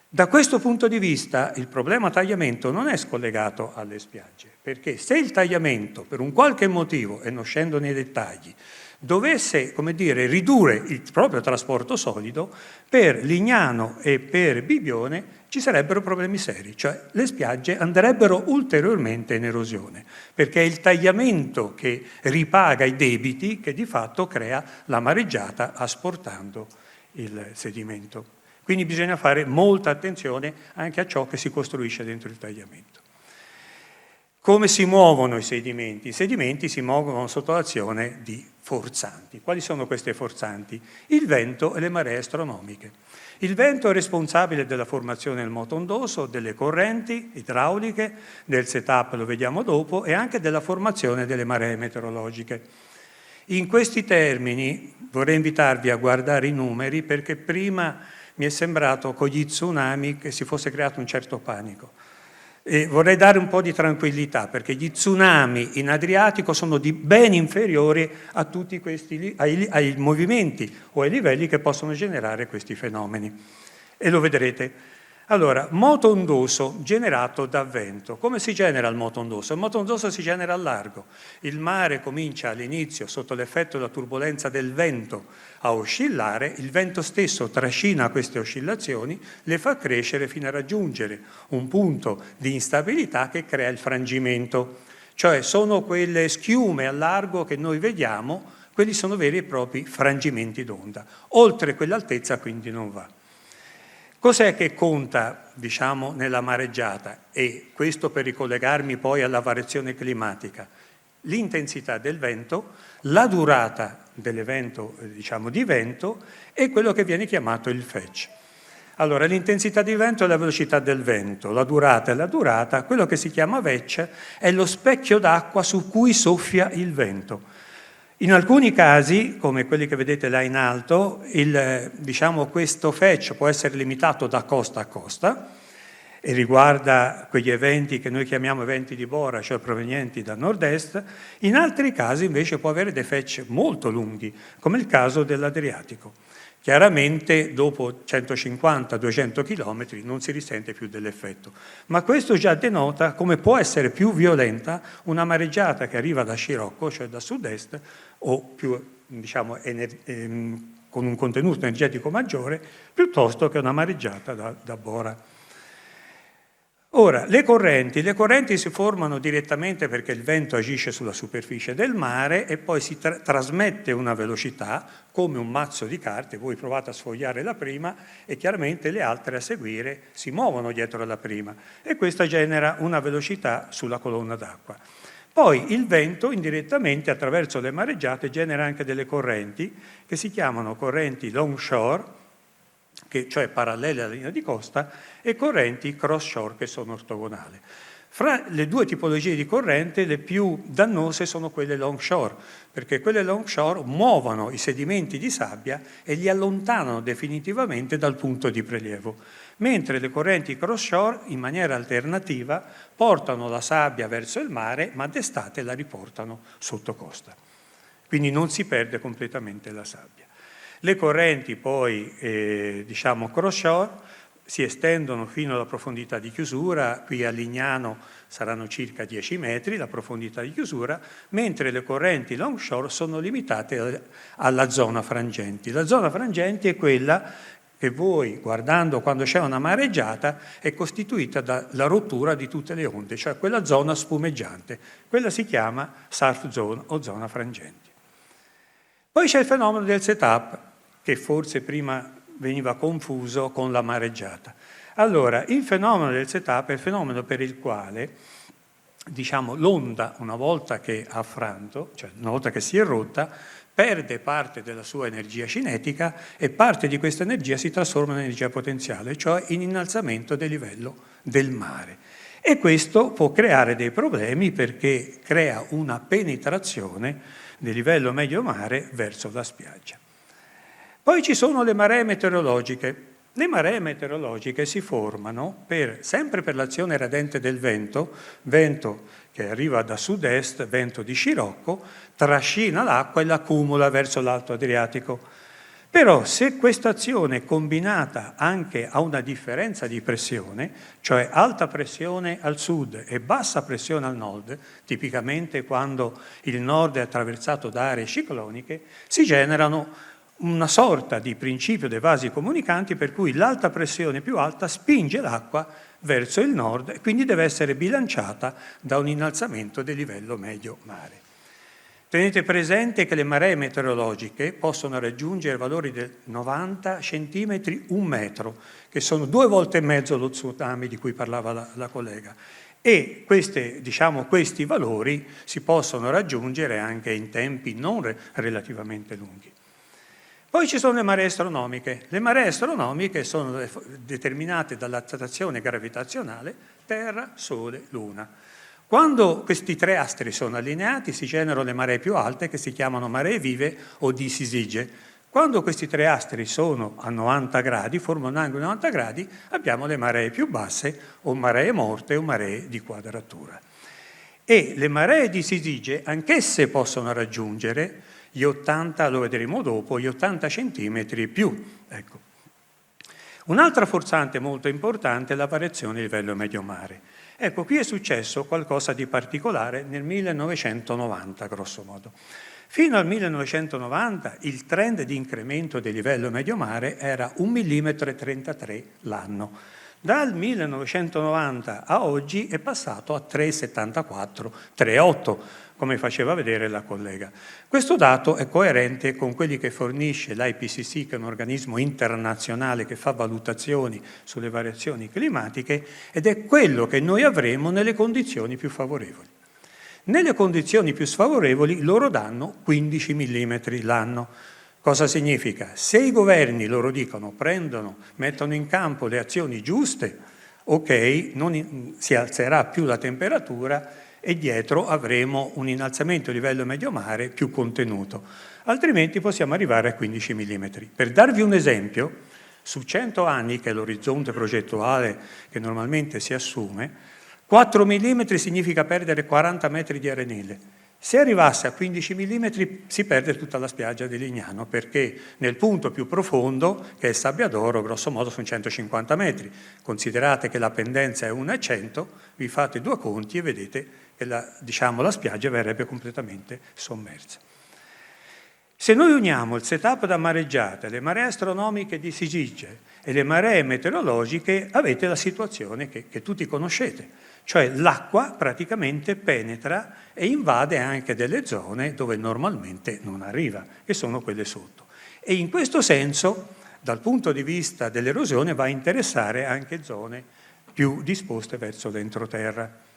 Da questo punto di vista il problema Tagliamento non è scollegato alle spiagge, perché se il Tagliamento per un qualche motivo, e non scendo nei dettagli, dovesse, ridurre il proprio trasporto solido, per Lignano e per Bibbione ci sarebbero problemi seri, cioè le spiagge andrebbero ulteriormente in erosione, perché è il tagliamento che ripaga i debiti che di fatto crea la mareggiata asportando il sedimento. Quindi bisogna fare molta attenzione anche a ciò che si costruisce dentro il tagliamento. Come si muovono i sedimenti? I sedimenti si muovono sotto l'azione di forzanti. Quali sono queste forzanti? Il vento e le maree astronomiche. Il vento è responsabile della formazione del moto ondoso, delle correnti idrauliche, del setup, lo vediamo dopo, e anche della formazione delle maree meteorologiche. In questi termini vorrei invitarvi a guardare i numeri, perché prima mi è sembrato con gli tsunami che si fosse creato un certo panico. E vorrei dare un po' di tranquillità, perché gli tsunami in Adriatico sono ben inferiori a tutti questi, ai movimenti o ai livelli che possono generare questi fenomeni. E lo vedrete. Allora, moto ondoso generato da vento. Come si genera il moto ondoso? Il moto ondoso si genera al largo. Il mare comincia all'inizio, sotto l'effetto della turbolenza del vento, a oscillare. Il vento stesso trascina queste oscillazioni, le fa crescere fino a raggiungere un punto di instabilità che crea il frangimento. Cioè sono quelle schiume al largo che noi vediamo, quelli sono veri e propri frangimenti d'onda. Oltre quell'altezza quindi non va. Cos'è che conta, diciamo, nella mareggiata? E questo per ricollegarmi poi alla variazione climatica. L'intensità del vento, la durata dell'evento, diciamo, di vento e quello che viene chiamato il fetch. Allora, l'intensità di vento è la velocità del vento, la durata è la durata, quello che si chiama fetch è lo specchio d'acqua su cui soffia il vento. In alcuni casi, come quelli che vedete là in alto, diciamo, questo fetch può essere limitato da costa a costa e riguarda quegli eventi che noi chiamiamo eventi di Bora, cioè provenienti da nord-est. In altri casi invece può avere dei fetch molto lunghi, come il caso dell'Adriatico. Chiaramente dopo 150-200 km non si risente più dell'effetto, ma questo già denota come può essere più violenta una mareggiata che arriva da Scirocco, cioè da sud-est, o più, diciamo, con un contenuto energetico maggiore, piuttosto che una mareggiata da Bora. Ora, le correnti si formano direttamente perché il vento agisce sulla superficie del mare e poi si trasmette una velocità come un mazzo di carte. Voi provate a sfogliare la prima e chiaramente le altre a seguire si muovono dietro la prima e questa genera una velocità sulla colonna d'acqua. Poi il vento indirettamente attraverso le mareggiate genera anche delle correnti che si chiamano correnti longshore, cioè parallele alla linea di costa, e correnti cross-shore che sono ortogonali. Fra le due tipologie di corrente le più dannose sono quelle longshore, perché quelle longshore muovono i sedimenti di sabbia e li allontanano definitivamente dal punto di prelievo, mentre le correnti cross-shore in maniera alternativa portano la sabbia verso il mare, ma d'estate la riportano sotto costa. Quindi non si perde completamente la sabbia. Le correnti poi, diciamo, cross-shore si estendono fino alla profondità di chiusura, qui a Lignano saranno circa 10 metri la profondità di chiusura, mentre le correnti longshore sono limitate alla zona frangenti. La zona frangenti è quella che voi, guardando quando c'è una mareggiata, è costituita dalla rottura di tutte le onde, cioè quella zona spumeggiante. Quella si chiama surf zone o zona frangenti. Poi c'è il fenomeno del setup, che forse prima veniva confuso con la mareggiata. Allora, il fenomeno del setup è il fenomeno per il quale, diciamo, l'onda, una volta che ha affranto, cioè una volta che si è rotta, perde parte della sua energia cinetica e parte di questa energia si trasforma in energia potenziale, cioè in innalzamento del livello del mare. E questo può creare dei problemi perché crea una penetrazione del livello medio mare verso la spiaggia. Poi ci sono le maree meteorologiche. Le maree meteorologiche si formano sempre per l'azione radente del vento che arriva da sud-est, vento di Scirocco, trascina l'acqua e l'accumula verso l'Alto Adriatico. Però se questa azione è combinata anche a una differenza di pressione, cioè alta pressione al sud e bassa pressione al nord, tipicamente quando il nord è attraversato da aree cicloniche, si generano una sorta di principio dei vasi comunicanti per cui l'alta pressione più alta spinge l'acqua verso il nord e quindi deve essere bilanciata da un innalzamento del livello medio mare. Tenete presente che le maree meteorologiche possono raggiungere valori del 90 centimetri, 1 metro, che sono 2 volte e mezzo lo tsunami di cui parlava la collega. E questi valori si possono raggiungere anche in tempi non relativamente lunghi. Poi ci sono le maree astronomiche. Le maree astronomiche sono determinate dall'attrazione gravitazionale Terra, Sole, Luna. Quando questi 3 astri sono allineati si generano le maree più alte che si chiamano maree vive o di Syzygy. Quando questi tre astri sono a 90 gradi, formano un angolo di 90 gradi, abbiamo le maree più basse, o maree morte o maree di quadratura. E le maree di Sidige anch'esse possono raggiungere gli 80, lo vedremo dopo, gli 80 centimetri più. Ecco. Un'altra forzante molto importante è la variazione di livello medio mare. Ecco, qui è successo qualcosa di particolare nel 1990, grosso modo. Fino al 1990 il trend di incremento del livello medio mare era 1,33 mm l'anno. Dal 1990 a oggi è passato a 3,74, 3,8, come faceva vedere la collega. Questo dato è coerente con quelli che fornisce l'IPCC, che è un organismo internazionale che fa valutazioni sulle variazioni climatiche, ed è quello che noi avremo nelle condizioni più favorevoli. Nelle condizioni più sfavorevoli loro danno 15 mm l'anno. Cosa significa? Se i governi, loro dicono, mettono in campo le azioni giuste, ok, si alzerà più la temperatura e dietro avremo un innalzamento a livello medio mare più contenuto. Altrimenti possiamo arrivare a 15 mm. Per darvi un esempio, su 100 anni, che è l'orizzonte progettuale che normalmente si assume, 4 mm significa perdere 40 metri di arenile. Se arrivasse a 15 mm si perde tutta la spiaggia di Lignano, perché nel punto più profondo, che è il Sabbiadoro, grosso modo sono 150 metri. Considerate che la pendenza è 1,100, vi fate due conti e vedete che la spiaggia verrebbe completamente sommersa. Se noi uniamo il setup da mareggiate, le maree astronomiche di Sidige e le maree meteorologiche, avete la situazione che tutti conoscete. Cioè l'acqua praticamente penetra e invade anche delle zone dove normalmente non arriva, che sono quelle sotto. E in questo senso, dal punto di vista dell'erosione, va a interessare anche zone più disposte verso l'entroterra.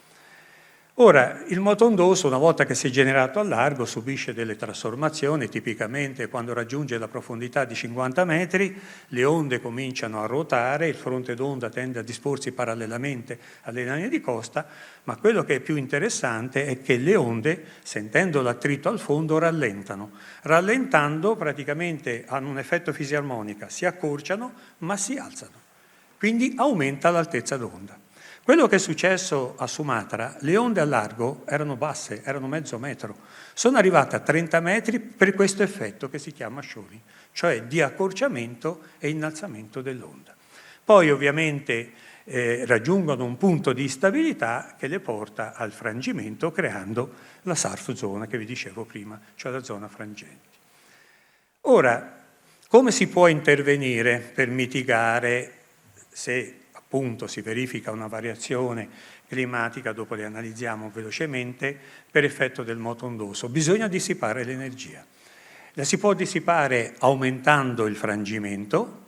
Ora, il moto ondoso, una volta che si è generato al largo, subisce delle trasformazioni. Tipicamente quando raggiunge la profondità di 50 metri, le onde cominciano a ruotare, il fronte d'onda tende a disporsi parallelamente alle linee di costa, ma quello che è più interessante è che le onde, sentendo l'attrito al fondo, rallentano. Rallentando praticamente hanno un effetto fisarmonica, si accorciano ma si alzano. Quindi aumenta l'altezza d'onda. Quello che è successo a Sumatra, le onde al largo erano basse, erano mezzo metro. Sono arrivate a 30 metri per questo effetto che si chiama shoaling, cioè di accorciamento e innalzamento dell'onda. Poi ovviamente raggiungono un punto di stabilità che le porta al frangimento, creando la surf zone che vi dicevo prima, cioè la zona frangente. Ora, come si può intervenire per mitigare, se appunto si verifica una variazione climatica, dopo le analizziamo velocemente, per effetto del moto ondoso? Bisogna dissipare l'energia. La si può dissipare aumentando il frangimento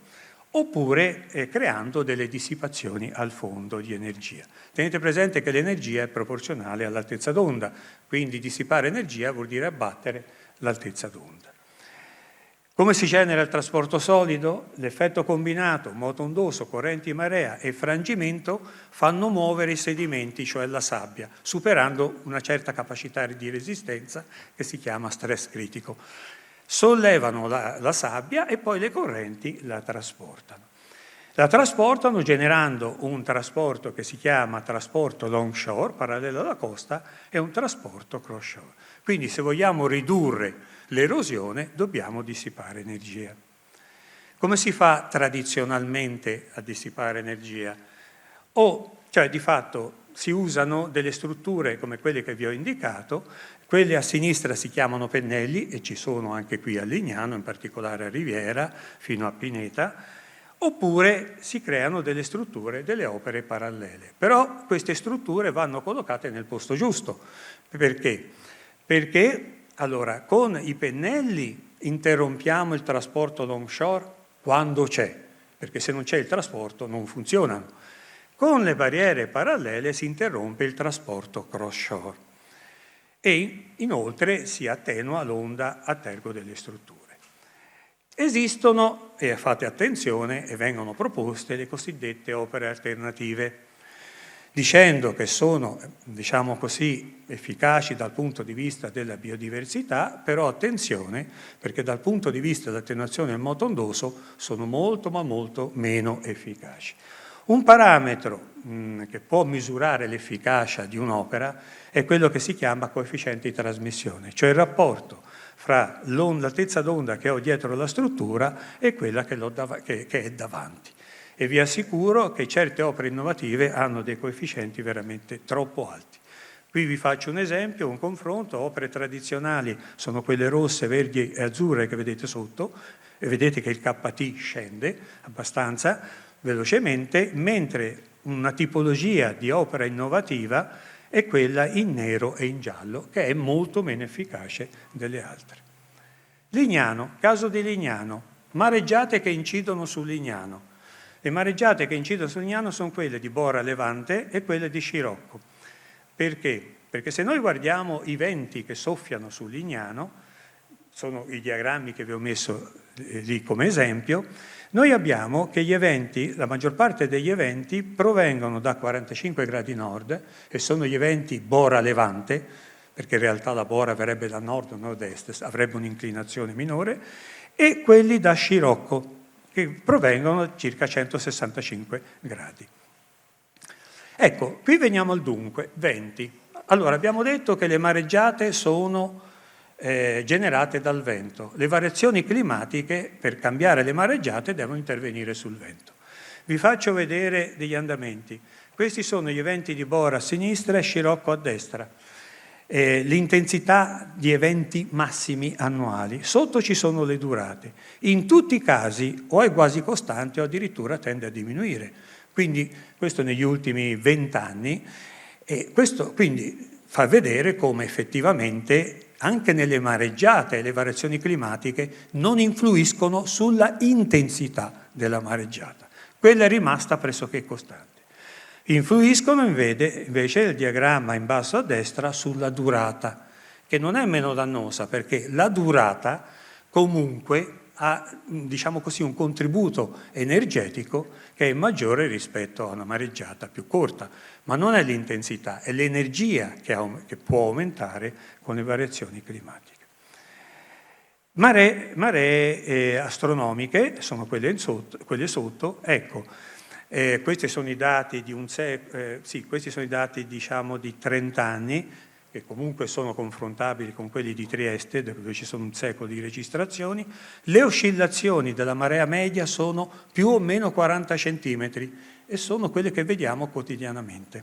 oppure creando delle dissipazioni al fondo di energia. Tenete presente che l'energia è proporzionale all'altezza d'onda, quindi dissipare energia vuol dire abbattere l'altezza d'onda. Come si genera il trasporto solido? L'effetto combinato, moto ondoso, correnti marea e frangimento fanno muovere i sedimenti, cioè la sabbia, superando una certa capacità di resistenza che si chiama stress critico. Sollevano la sabbia e poi le correnti la trasportano. La trasportano generando un trasporto che si chiama trasporto longshore, parallelo alla costa, e un trasporto cross-shore. Quindi se vogliamo ridurre l'erosione dobbiamo dissipare energia. Come si fa tradizionalmente a dissipare energia? Cioè di fatto si usano delle strutture come quelle che vi ho indicato, quelle a sinistra si chiamano pennelli e ci sono anche qui a Lignano, in particolare a Riviera, fino a Pineta, oppure si creano delle strutture, delle opere parallele. Però queste strutture vanno collocate nel posto giusto. Perché? Perché allora, con i pennelli interrompiamo il trasporto longshore quando c'è, perché se non c'è il trasporto non funzionano. Con le barriere parallele si interrompe il trasporto cross-shore e inoltre si attenua l'onda a tergo delle strutture. Esistono, e fate attenzione, e vengono proposte le cosiddette opere alternative. dicendo che sono, diciamo così, efficaci dal punto di vista della biodiversità, però attenzione, perché dal punto di vista dell'attenuazione del moto ondoso sono molto ma molto meno efficaci. Un parametro che può misurare l'efficacia di un'opera è quello che si chiama coefficiente di trasmissione, cioè il rapporto fra l'altezza d'onda che ho dietro la struttura e quella che è davanti. E vi assicuro che certe opere innovative hanno dei coefficienti veramente troppo alti. Qui vi faccio un esempio, un confronto. Opere tradizionali sono quelle rosse, verdi e azzurre che vedete sotto, e vedete che il KT scende abbastanza velocemente, mentre una tipologia di opera innovativa è quella in nero e in giallo, che è molto meno efficace delle altre. Lignano, caso di Lignano, mareggiate che incidono sul Lignano. Le mareggiate che incidono sul Lignano sono quelle di Bora Levante e quelle di Scirocco. Perché? Perché se noi guardiamo i venti che soffiano sul Lignano, sono i diagrammi che vi ho messo lì come esempio, noi abbiamo che gli eventi, la maggior parte degli eventi provengono da 45 gradi nord e sono gli eventi Bora Levante, perché in realtà la Bora verrebbe da nord o nord-est, avrebbe un'inclinazione minore, e quelli da Scirocco, che provengono da circa 165 gradi. Ecco, qui veniamo al dunque, venti. Allora, abbiamo detto che le mareggiate sono generate dal vento. Le variazioni climatiche, per cambiare le mareggiate, devono intervenire sul vento. Vi faccio vedere degli andamenti. Questi sono gli eventi di Bora a sinistra e Scirocco a destra. L'intensità di eventi massimi annuali. Sotto ci sono le durate. In tutti i casi o è quasi costante o addirittura tende a diminuire. Quindi questo negli ultimi 20 anni. E questo quindi fa vedere come effettivamente anche nelle mareggiate le variazioni climatiche non influiscono sulla intensità della mareggiata. Quella è rimasta pressoché costante. Influiscono invece il diagramma in basso a destra sulla durata, che non è meno dannosa perché la durata comunque ha, diciamo così, un contributo energetico che è maggiore rispetto a una mareggiata più corta, ma non è l'intensità, è l'energia che può aumentare con le variazioni climatiche. Maree astronomiche sono quelle sotto, ecco. Questi sono i dati di questi sono i dati, diciamo, di 30 anni, che comunque sono confrontabili con quelli di Trieste, dove ci sono un secolo di registrazioni. Le oscillazioni della marea media sono più o meno 40 centimetri e sono quelle che vediamo quotidianamente.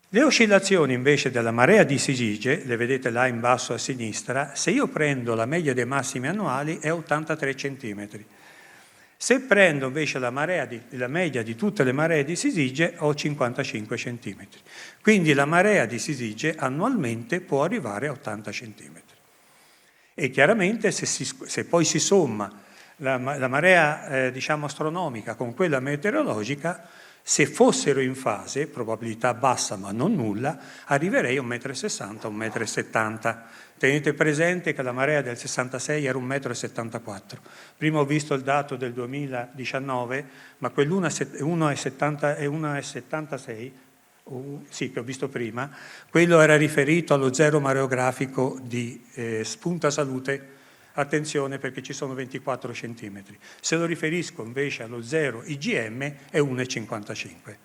Le oscillazioni invece della marea di Sigige, le vedete là in basso a sinistra, se io prendo la media dei massimi annuali è 83 centimetri. Se prendo invece la media di tutte le maree di Sigige ho 55 centimetri. Quindi la marea di Sigige annualmente può arrivare a 80 centimetri. E chiaramente se poi si somma la marea diciamo astronomica con quella meteorologica, se fossero in fase, probabilità bassa ma non nulla, arriverei a 1,60 m, 1,70 m. Tenete presente che la marea del 66 era 1,74 m. Prima ho visto il dato del 2019, ma quell'1,76 m, sì, che ho visto prima, quello era riferito allo zero mareografico di Spunta Salute. Attenzione perché ci sono 24 centimetri. Se lo riferisco invece allo zero IGM è 1,55,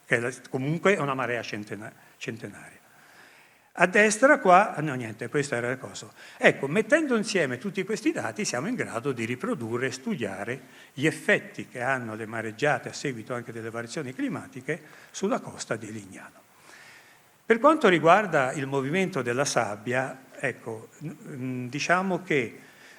che comunque è una marea centenaria. A destra qua, no niente, questa era la cosa. Ecco, mettendo insieme tutti questi dati siamo in grado di riprodurre e studiare gli effetti che hanno le mareggiate a seguito anche delle variazioni climatiche sulla costa di Lignano. Per quanto riguarda il movimento della sabbia, ecco, diciamo che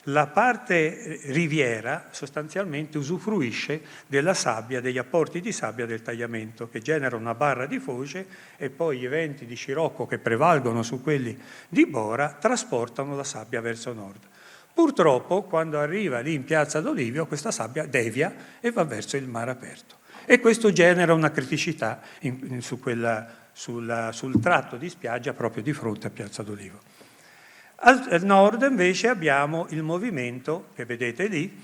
la parte riviera sostanzialmente usufruisce della sabbia, degli apporti di sabbia del tagliamento, che genera una barra di foce e poi gli eventi di Scirocco che prevalgono su quelli di Bora trasportano la sabbia verso nord. Purtroppo quando arriva lì in Piazza d'Olivio questa sabbia devia e va verso il mare aperto e questo genera una criticità sul tratto di spiaggia proprio di fronte a Piazza d'Olivio. Al nord invece abbiamo il movimento che vedete lì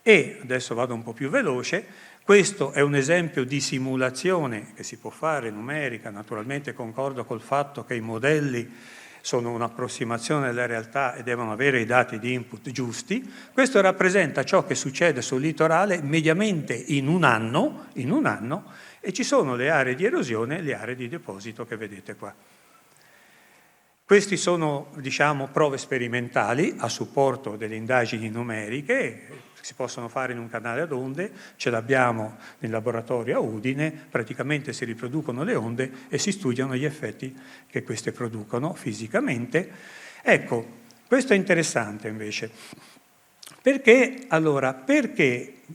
e, adesso vado un po' più veloce, Questo è un esempio di simulazione che si può fare numerica, naturalmente concordo col fatto che i modelli sono un'approssimazione della realtà e devono avere i dati di input giusti. Questo rappresenta ciò che succede sul litorale mediamente in un anno, e ci sono le aree di erosione e le aree di deposito che vedete qua. Questi sono, diciamo, prove sperimentali a supporto delle indagini numeriche, si possono fare in un canale ad onde, ce l'abbiamo nel laboratorio a Udine, praticamente si riproducono le onde e si studiano gli effetti che queste producono fisicamente. Ecco, questo è interessante invece. Perché,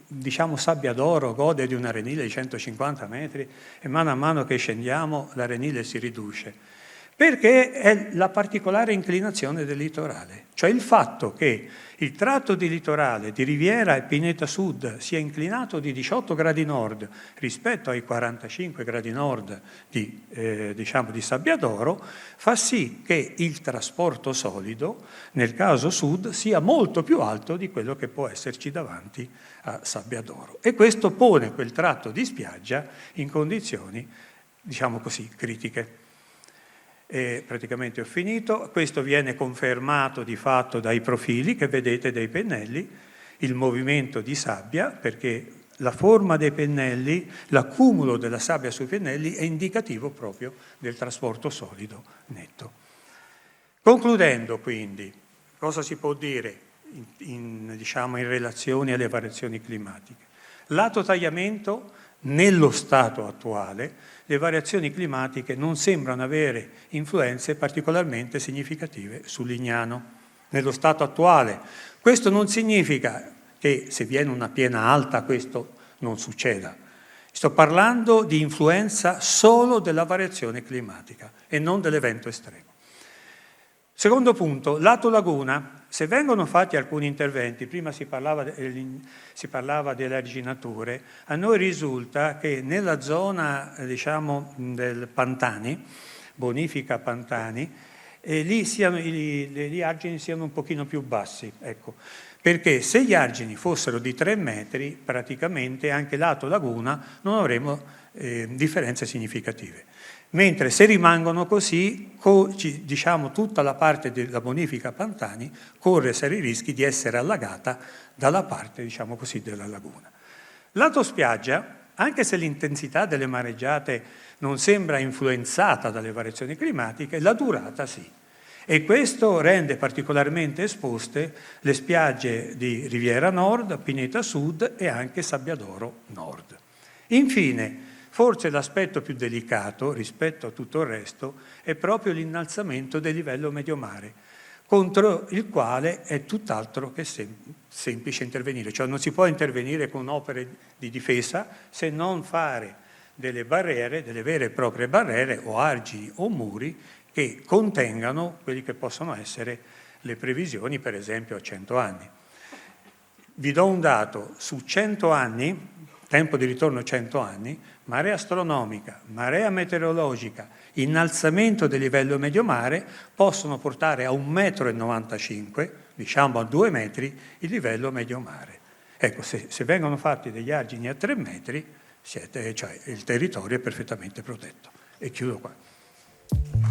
diciamo, Sabbiadoro gode di un arenile di 150 metri e mano a mano che scendiamo l'arenile si riduce? Perché è la particolare inclinazione del litorale, cioè il fatto che il tratto di litorale di Riviera e Pineta Sud sia inclinato di 18 gradi nord rispetto ai 45 gradi nord di Sabbiadoro, fa sì che il trasporto solido, nel caso sud, sia molto più alto di quello che può esserci davanti a Sabbiadoro. E questo pone quel tratto di spiaggia in condizioni, diciamo così, critiche. E praticamente ho finito. Questo viene confermato di fatto dai profili che vedete dei pennelli, il movimento di sabbia, perché la forma dei pennelli, l'accumulo della sabbia sui pennelli è indicativo proprio del trasporto solido netto. Concludendo quindi, cosa si può dire in relazione alle variazioni climatiche? Lato tagliamento, nello stato attuale, le variazioni climatiche non sembrano avere influenze particolarmente significative sul Lignano, nello stato attuale. Questo non significa che se viene una piena alta questo non succeda. Sto parlando di influenza solo della variazione climatica e non dell'evento estremo. Secondo punto, lato laguna. Se vengono fatti alcuni interventi, prima si parlava delle arginature, a noi risulta che nella zona, del Pantani, bonifica Pantani, gli argini siano un pochino più bassi, ecco. Perché se gli argini fossero di 3 metri, praticamente anche lato laguna non avremo differenze significative. Mentre se rimangono così, tutta la parte della bonifica Pantani corre seri rischi di essere allagata dalla parte, della laguna. Lato spiaggia, anche se l'intensità delle mareggiate non sembra influenzata dalle variazioni climatiche, la durata sì. E questo rende particolarmente esposte le spiagge di Riviera Nord, Pineta Sud e anche Sabbiadoro Nord. Infine, forse l'aspetto più delicato rispetto a tutto il resto è proprio l'innalzamento del livello medio mare, contro il quale è tutt'altro che semplice intervenire. Cioè non si può intervenire con opere di difesa se non fare delle barriere, delle vere e proprie barriere o argini o muri che contengano quelli che possono essere le previsioni, per esempio a 100 anni. Vi do un dato, su 100 anni, tempo di ritorno 100 anni, marea astronomica, marea meteorologica, innalzamento del livello medio mare possono portare a 1,95 m, a 2 metri, il livello medio mare. Ecco, se vengono fatti degli argini a 3 metri, il territorio è perfettamente protetto. E chiudo qua.